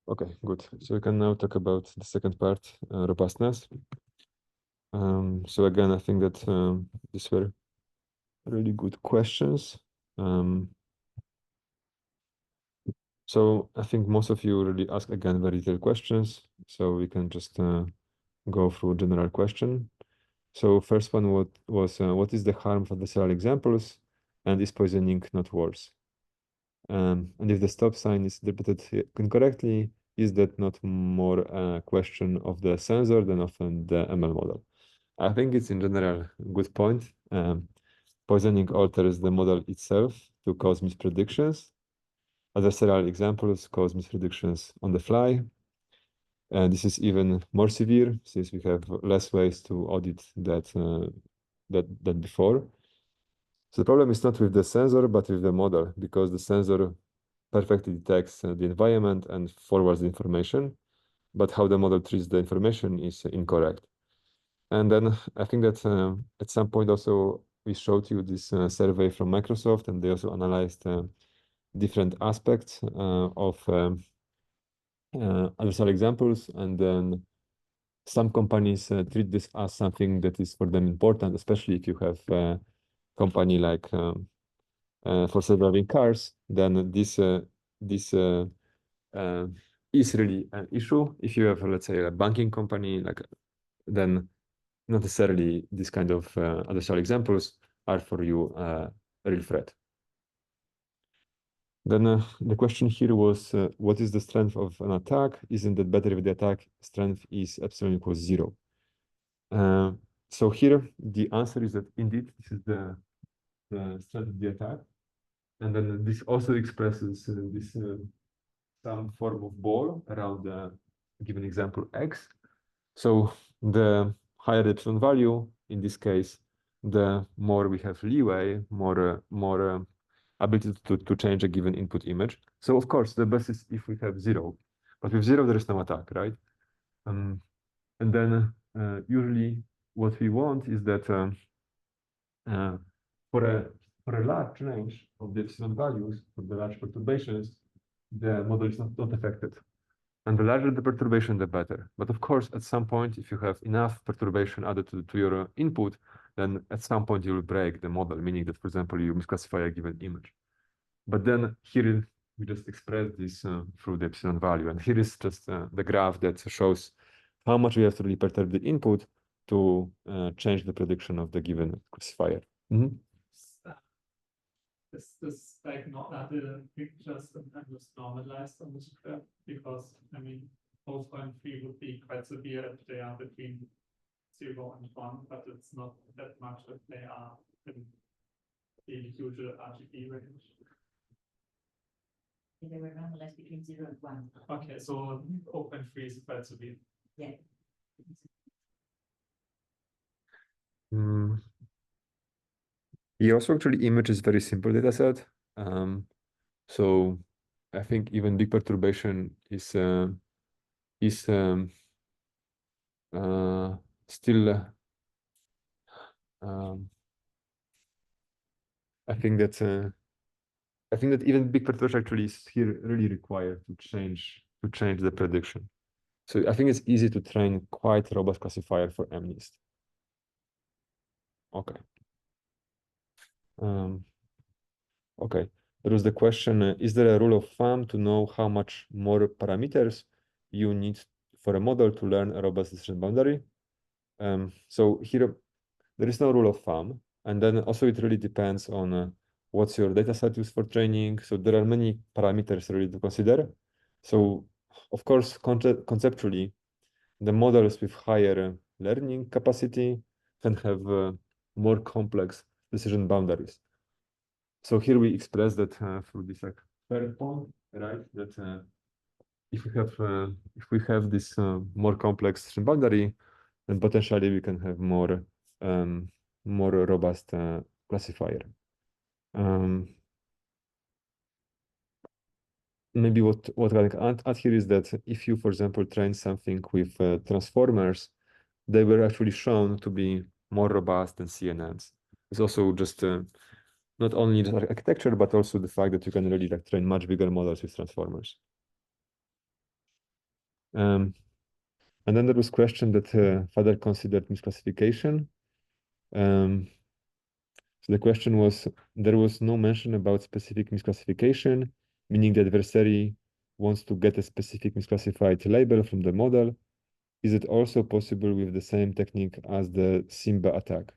Okay, good. So we can now talk about the second part, robustness. So again, I think that these were really good questions. So I think most of you really ask again very detailed questions. So we can just go through general question. So first one was what is the harm of adversarial examples, and is poisoning not worse? And if the stop sign is interpreted incorrectly, is that not more a question of the sensor than often the ML model? I think it's in general a good point. Poisoning alters the model itself to cause mispredictions. Adversarial examples cause mispredictions on the fly. And this is even more severe since we have less ways to audit that than before. So the problem is not with the sensor, but with the model, because the sensor perfectly detects the environment and forwards the information, but how the model treats the information is incorrect. And then I think that at some point also we showed you this survey from Microsoft, and they also analyzed different aspects of adversarial examples, and then some companies treat this as something that is for them important, especially if you have a company like for self-driving cars, then this is really an issue. If you have, let's say, a banking company, like, then not necessarily this kind of adversarial examples are for you a real threat. Then the question here was, what is the strength of an attack? Isn't it better if the attack strength is epsilon equals 0? So here the answer is that indeed this is the strength of the attack, and then this also expresses this some form of ball around the given example X. So the higher the epsilon value, in this case, the more we have leeway, more ability to change a given input image. So of course, the best is if we have 0, but with 0 there is no attack, right? And then usually what we want is that for a large range of the epsilon values, for the large perturbations, the model is not affected. And the larger the perturbation, the better. But of course, at some point, if you have enough perturbation added to your input, then at some point you will break the model, meaning that, for example, you misclassify a given image. But then here we just express this through the epsilon value. And here is just the graph that shows how much we have to really perturb the input to change the prediction of the given classifier. Is this like not the pictures and just normalized on this graph? Because I mean, 4.3 would be quite severe if they are between 0 and 1, but it's not that much if they are in the usual RGB range. They were normalized between 0 and 1. Okay, so 4.3 is quite severe. Yeah. Yeah, also actually image is very simple data set. So I think even big perturbation is still I think that even big perturbation actually is here really required to change the prediction. So I think it's easy to train quite robust classifier for MNIST. Okay. Okay. There was the question, is there a rule of thumb to know how much more parameters you need for a model to learn a robust decision boundary? So here, there is no rule of thumb. And then also it really depends on what's your data set used for training. So there are many parameters really to consider. So of course, conceptually, the models with higher learning capacity can have more complex decision boundaries. So here we express that through this like third point, right? That if we have this more complex decision boundary, then potentially we can have more robust classifier. Maybe what I can add here is that if you, for example, train something with transformers, they were actually shown to be more robust than CNNs. It's also just not only the architecture, but also the fact that you can really like train much bigger models with transformers. And then there was question that Father considered misclassification. So the question was, there was no mention about specific misclassification, meaning the adversary wants to get a specific misclassified label from the model. Is it also possible with the same technique as the Simba attack?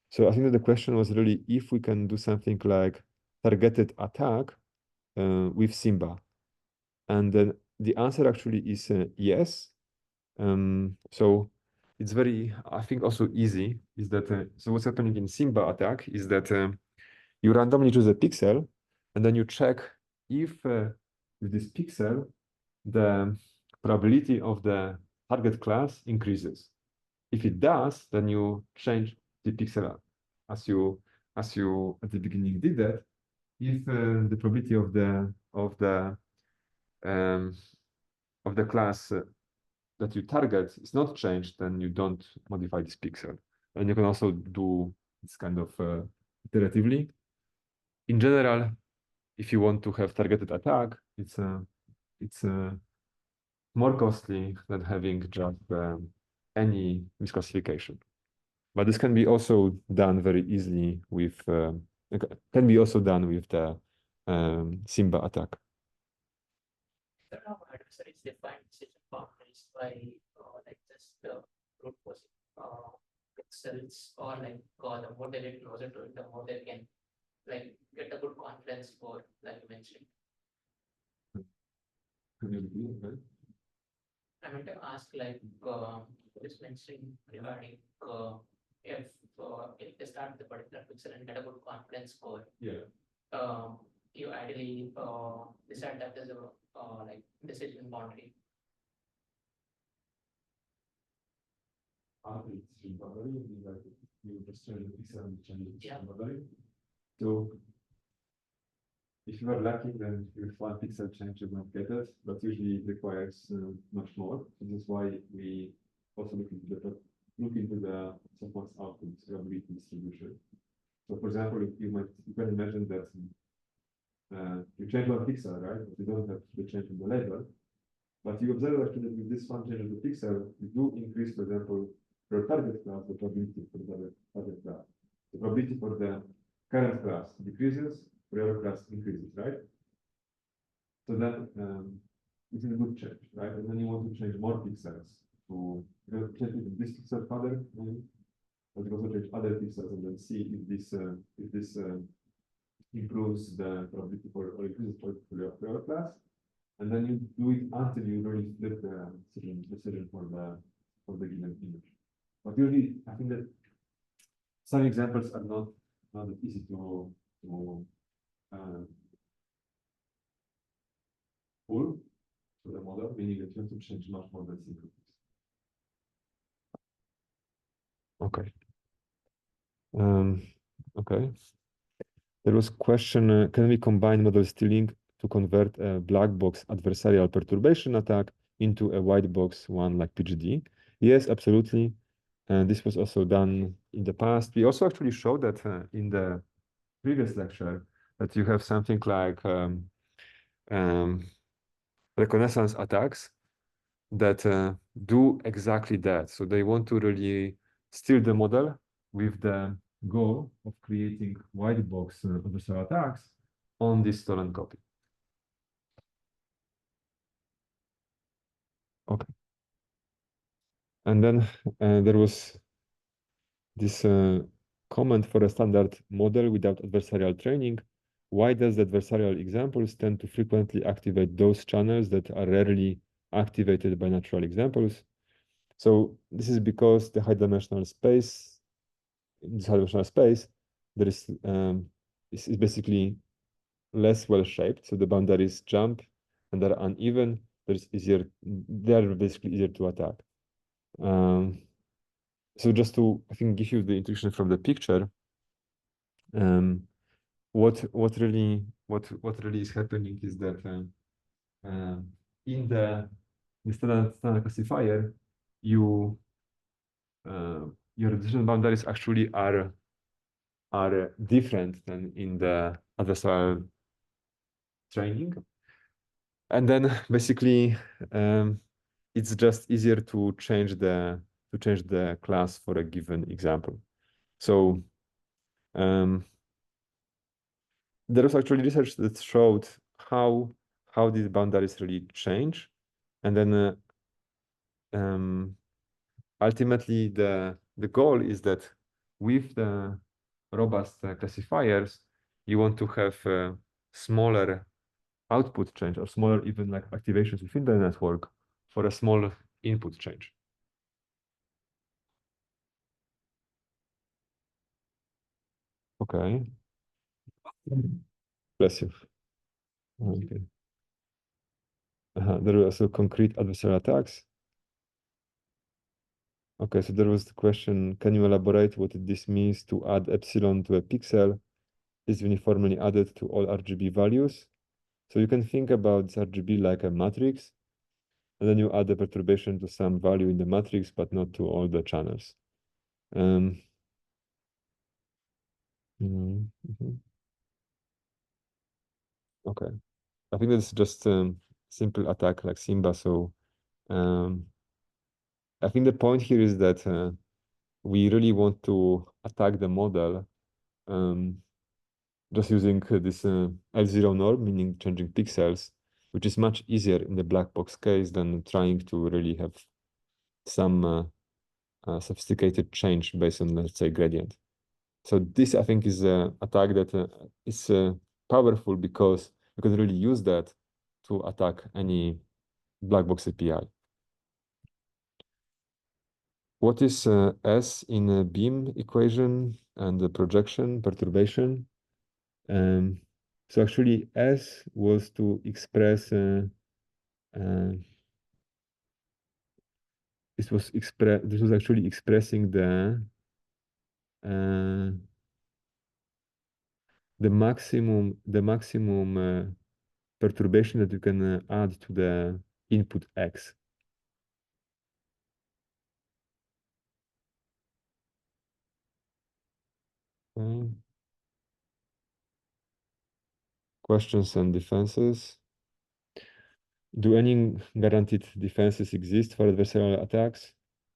So I think that the question was really if we can do something like targeted attack with Simba. And then the answer actually is yes. So it's very, I think also easy is that, so what's happening in Simba attack is that you randomly choose a pixel and then you check if with this pixel, the probability of the target class increases. If it does, then you change the pixel as you at the beginning did that. If the probability of the class that you target is not changed, then you don't modify this pixel. And you can also do this kind of iteratively. In general, if you want to have targeted attack, it's more costly than having just any misclassification. But this can be also done very easily with the Simba attack. There are adversaries define decision boundaries by like just brute force pixels or like the more they get closer to it, the more they can like get a good confidence score, like you mentioned. I meant to ask like just mentioning regarding if they start with a particular pixel and get a good confidence score. Yeah. You ideally decide that there's a like decision boundary. Yeah. So if you are lucky, then with one pixel change you might get it, but usually it requires much more. So this is why we also look into the software's output probability distribution. So for example, you can imagine that you change one pixel, right? But you don't have the change in the label. But you observe actually that with this one change of the pixel, you do increase, for example, for target class, the probability for the target class. The probability for the current class decreases, for your class increases, right? So then this is a good change, right? And then you want to change more pixels to change this pixel further, maybe, but you also change other pixels and then see if this improves the probability for or increases for your class. And then you do it until you really flip the decision for the given image. But usually, I think that some examples are not that easy to pull to the model, meaning that you have to change much more than single pixel. Okay. Okay. There was question: can we combine model stealing to convert a black box adversarial perturbation attack into a white box one like PGD? Yes, absolutely. And this was also done in the past. We also actually showed that in the previous lecture that you have something like reconnaissance attacks that do exactly that. So they want to really steal the model with the goal of creating white box adversarial attacks on this stolen copy. Okay. And then there was this comment for a standard model without adversarial training. Why does the adversarial examples tend to frequently activate those channels that are rarely activated by natural examples? So this is because the high-dimensional space, in this high-dimensional space, there is basically less well-shaped. So the boundaries jump and they're uneven. They are basically easier to attack. So just to, I think, give you the intuition from the picture, what really is happening is that in the standard classifier, your decision boundaries actually are are different than in the adversarial training. And then basically it's just easier to change the class for a given example. So there was actually research that showed how these boundaries really change, and then ultimately the goal is that with the robust classifiers, you want to have smaller output change or smaller even like activations within the network for a small input change. Okay. Bless you. Okay. There were also concrete adversarial attacks. Okay, so there was the question, can you elaborate what this means to add epsilon to a pixel? Is uniformly added to all RGB values? So you can think about this RGB like a matrix, and then you add the perturbation to some value in the matrix, but not to all the channels. Okay, I think that's just simple attack like Simba. So I think the point here is that we really want to attack the model just using this L0 norm, meaning changing pixels, which is much easier in the black box case than trying to really have some sophisticated change based on, let's say, gradient. So this, I think, is an attack that is powerful because you can really use that to attack any black box API. What is S in a beam equation and the projection perturbation? So actually, S was to express this was actually expressing the maximum perturbation that you can add to the input X. Okay. Questions and defenses. Do any guaranteed defenses exist for adversarial attacks?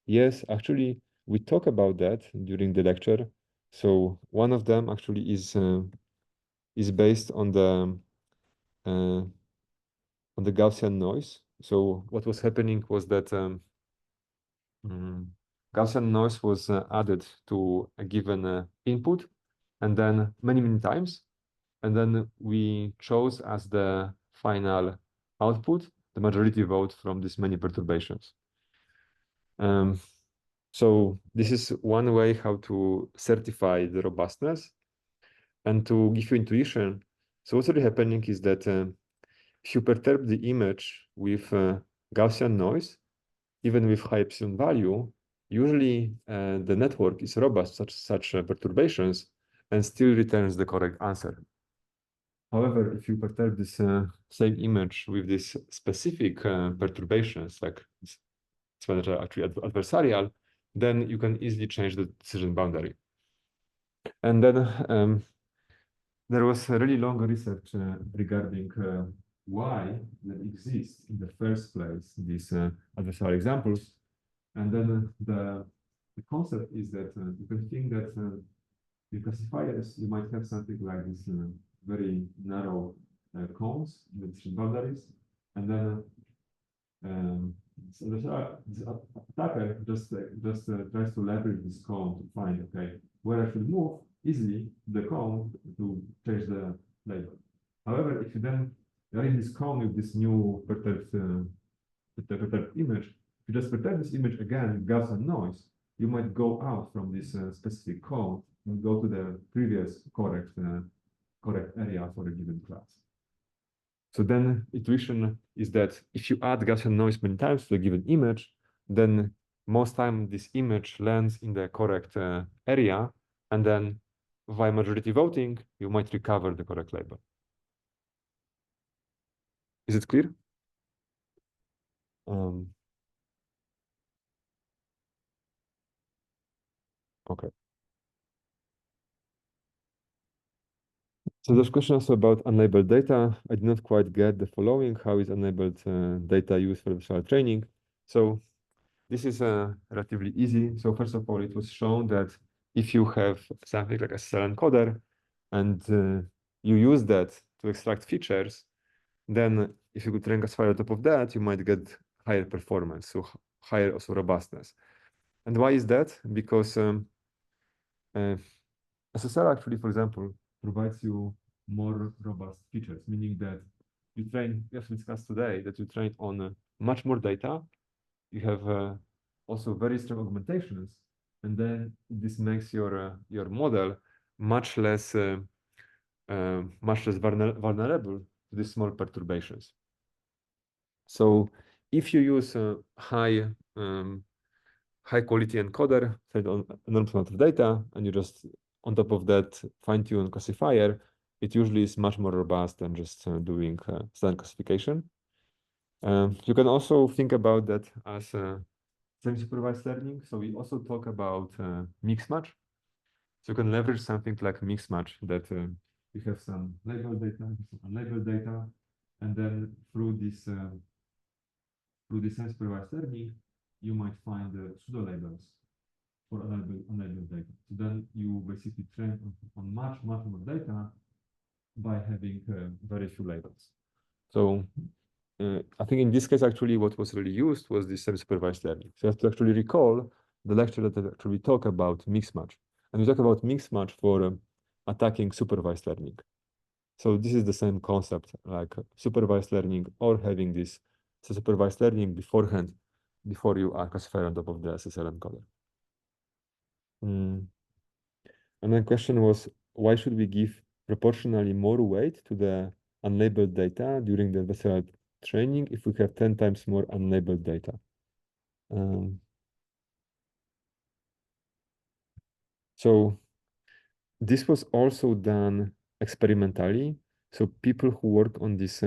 Yes, actually, we talk about that during the lecture. So one of them actually is based on the Gaussian noise. So what was happening was that Gaussian noise was added to a given input, and then many times, and then we chose as the final output the majority vote from these many perturbations. So this is one way how to certify the robustness. And to give you intuition, so what's really happening is that if you perturb the image with Gaussian noise, even with high epsilon value, usually the network is robust such perturbations and still returns the correct answer. However, if you perturb this same image with this specific perturbations, like it's actually adversarial, then you can easily change the decision boundary. And then there was a really long research regarding why there exists in the first place these adversarial examples. And then the concept is that you can think that in classifiers, you might have something like this very narrow cones with boundaries, and then so this attacker just tries to leverage this cone to find, okay, where I should move easily the cone to change the label. However, if you then are in this cone with this new perturbed image, if you just perturb this image again with Gaussian noise, you might go out from this specific cone and go to the previous correct area for a given class. So then intuition is that if you add Gaussian noise many times to a given image, then most time this image lands in the correct area, and then by majority voting, you might recover the correct label. Is it clear? Okay. So there's questions about unlabeled data. I did not quite get the following. How is unlabeled data used for adversarial training? So this is relatively easy. So first of all, it was shown that if you have something like a SSL encoder and you use that to extract features, then if you could train classifier on top of that, you might get higher performance, so higher also robustness. And why is that? Because SSL actually, for example, provides you more robust features, meaning that you train, as we discussed today, that you train on much more data. You have also very strong augmentations, and then this makes your model much less vulnerable to these small perturbations. So if you use a high quality encoder trained on enormous amount of data, and you just on top of that fine-tune classifier, it usually is much more robust than just doing standard classification. You can also think about that as semi-supervised learning. So we also talk about mix match. So you can leverage something like mix match that you have some labeled data, some unlabeled data, and then through this semi-supervised learning, you might find pseudo labels for unlabeled data. So then you basically train on much more data by having very few labels. So I think in this case, actually, what was really used was this semi-supervised learning. So you have to actually recall the lecture that actually we talk about mix match. And we talk about mix match for attacking supervised learning. So this is the same concept, like supervised learning or having this supervised learning beforehand, before you are classified on top of the SSL encoder. And my question was, why should we give proportionally more weight to the unlabeled data during the adversarial training if we have 10 times more unlabeled data? So this was also done experimentally. So people who work on this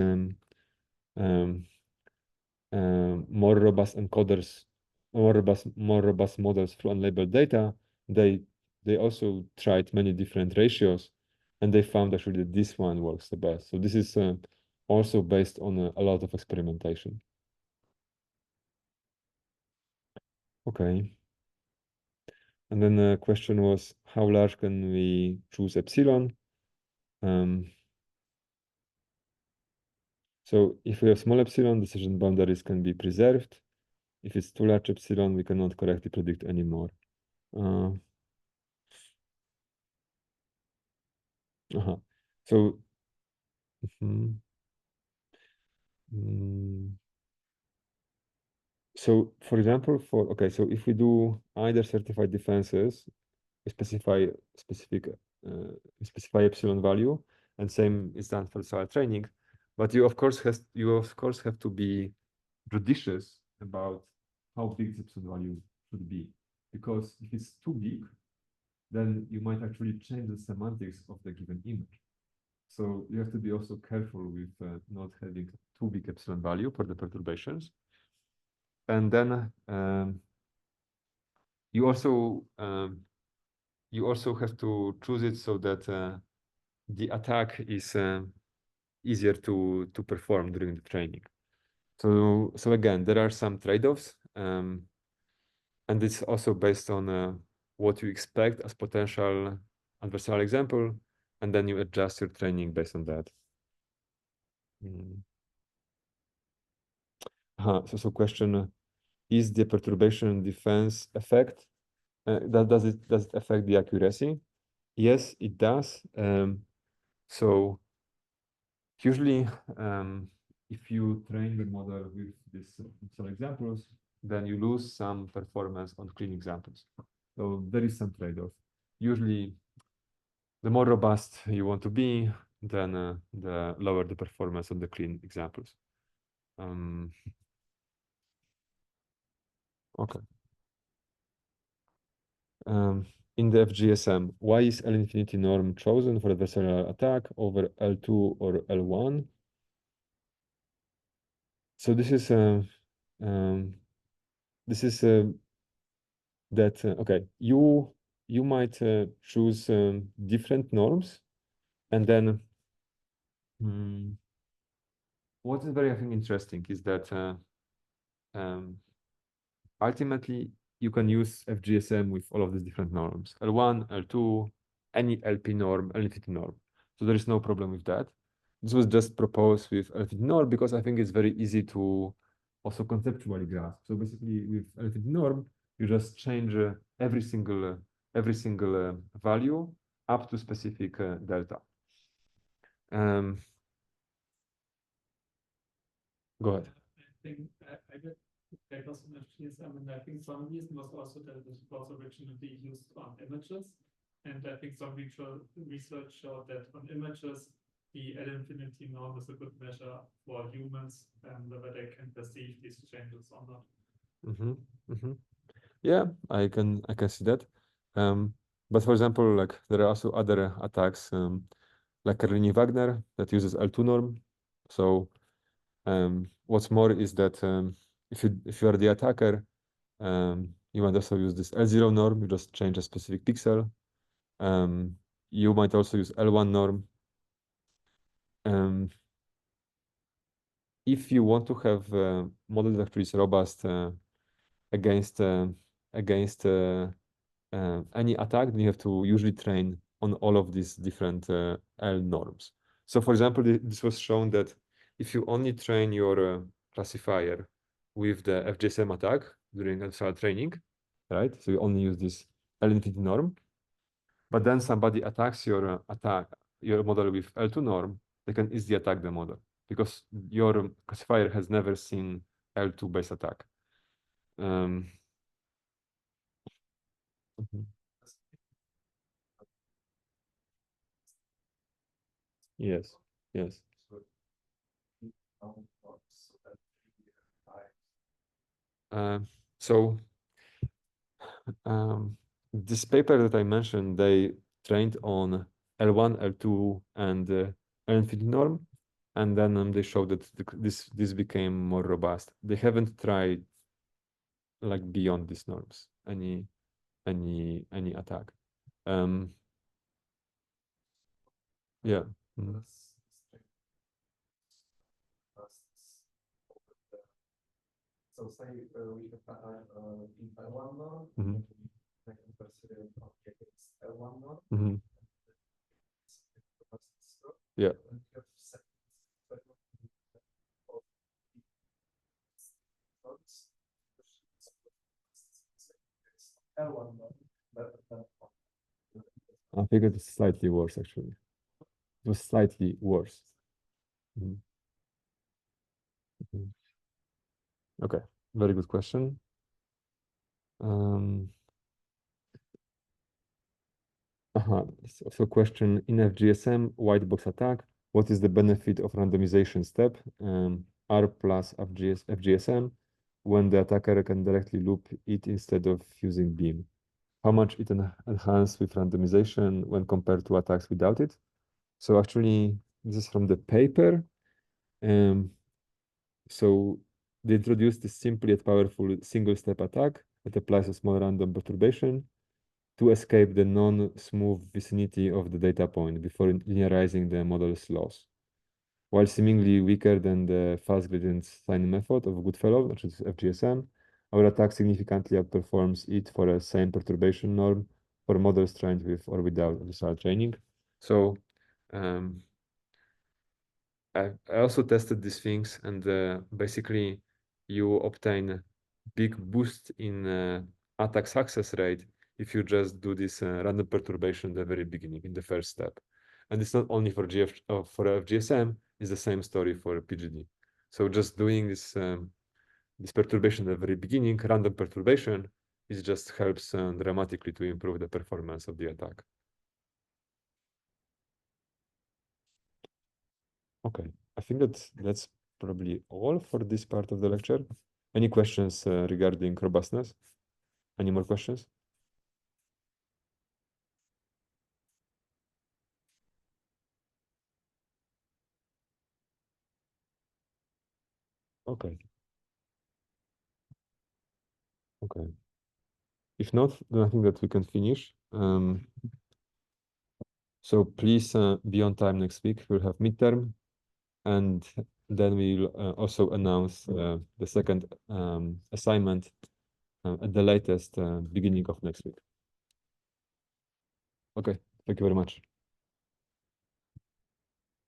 more robust encoders, more robust models for unlabeled data, they also tried many different ratios, and they found actually that this one works the best. So this is also based on a lot of experimentation. Okay. And then the question was, how large can we choose epsilon? So if we have small epsilon, decision boundaries can be preserved. If it's too large epsilon, we cannot correctly predict anymore. So, so for example, so if we do either certified defenses, we specify epsilon value, and same is done for SAR training, but you of course have to be judicious about how big the epsilon value should be, because if it's too big, then you might actually change the semantics of the given image. So you have to be also careful with not having too big epsilon value for the perturbations. And then you also have to choose it so that the attack is easier to perform during the training. So again, there are some trade-offs, and it's also based on what you expect as potential adversarial example, and then you adjust your training based on that. So question, is the perturbation defense effect, does it affect the accuracy? Yes, it does. So usually, if you train the model with these examples, then you lose some performance on clean examples. So there is some trade-off. Usually, the more robust you want to be, then the lower the performance on the clean examples. Okay. In the FGSM, why is L infinity norm chosen for adversarial attack over L2 or L1? So this is that okay, you might choose different norms And then what is very, I think, interesting is that ultimately you can use FGSM with all of these different norms, L1, L2, any LP norm, LNFT norm. So there is no problem with that. This was just proposed with LNFT norm because I think it's very easy to also conceptually grasp. So basically with LNFT norm, you just change every single value up to specific delta. Go ahead. I think I did papers on FGSM, and I think some reason was also that it was originally used on images. And I think some research showed that on images, the L infinity norm is a good measure for humans and whether they can perceive these changes or not. Yeah, I can see that. But for example, like there are also other attacks, like Carlini Wagner that uses L2 norm. So what's more is that if you are the attacker, you might also use this L0 norm. You just change a specific pixel. You might also use L1 norm. If you want to have a model that is robust against any attack, then you have to usually train on all of these different L norms. So for example, this was shown that if you only train your classifier with the FGSM attack during adversarial training, right? So you only use this L infinity norm, but then somebody attacks your model with L2 norm, they can easily attack the model because your classifier has never seen L2 based attack. Yes, yes. So this paper that I mentioned, they trained on L1, L2, and L infinity norm, and then they showed that this became more robust. They haven't tried like beyond these norms any attack. Yeah. So say we have L1 norm, Mhm. like adversarial against L1 norm. Yeah. And you have set L1 norm. I think it's slightly worse actually. It was slightly worse. Okay, very good question. So question in FGSM, white box attack, what is the benefit of randomization step, R plus FGSM, when the attacker can directly loop it instead of using beam? How much it enhances with randomization when compared to attacks without it? So actually, this is from the paper. So they introduced this simple yet powerful single-step attack that applies a small random perturbation to escape the non-smooth vicinity of the data point before linearizing the model's loss. While seemingly weaker than the fast gradient sign method of Goodfellow, which is FGSM, our attack significantly outperforms it for a same perturbation norm for models trained with or without adversarial training. So I also tested these things, and basically you obtain big boost in attack success rate if you just do this random perturbation at the very beginning in the first step. And it's not only for for FGSM, it's the same story for PGD. So just doing this perturbation at the very beginning, random perturbation, it just helps dramatically to improve the performance of the attack. Okay, I think that's probably all for this part of the lecture. Any questions regarding robustness? Any more questions? Okay. Okay. If not, then I think that we can finish. So please be on time next week. We'll have midterm, and then we'll also announce the second assignment at the latest beginning of next week. Okay, thank you very much.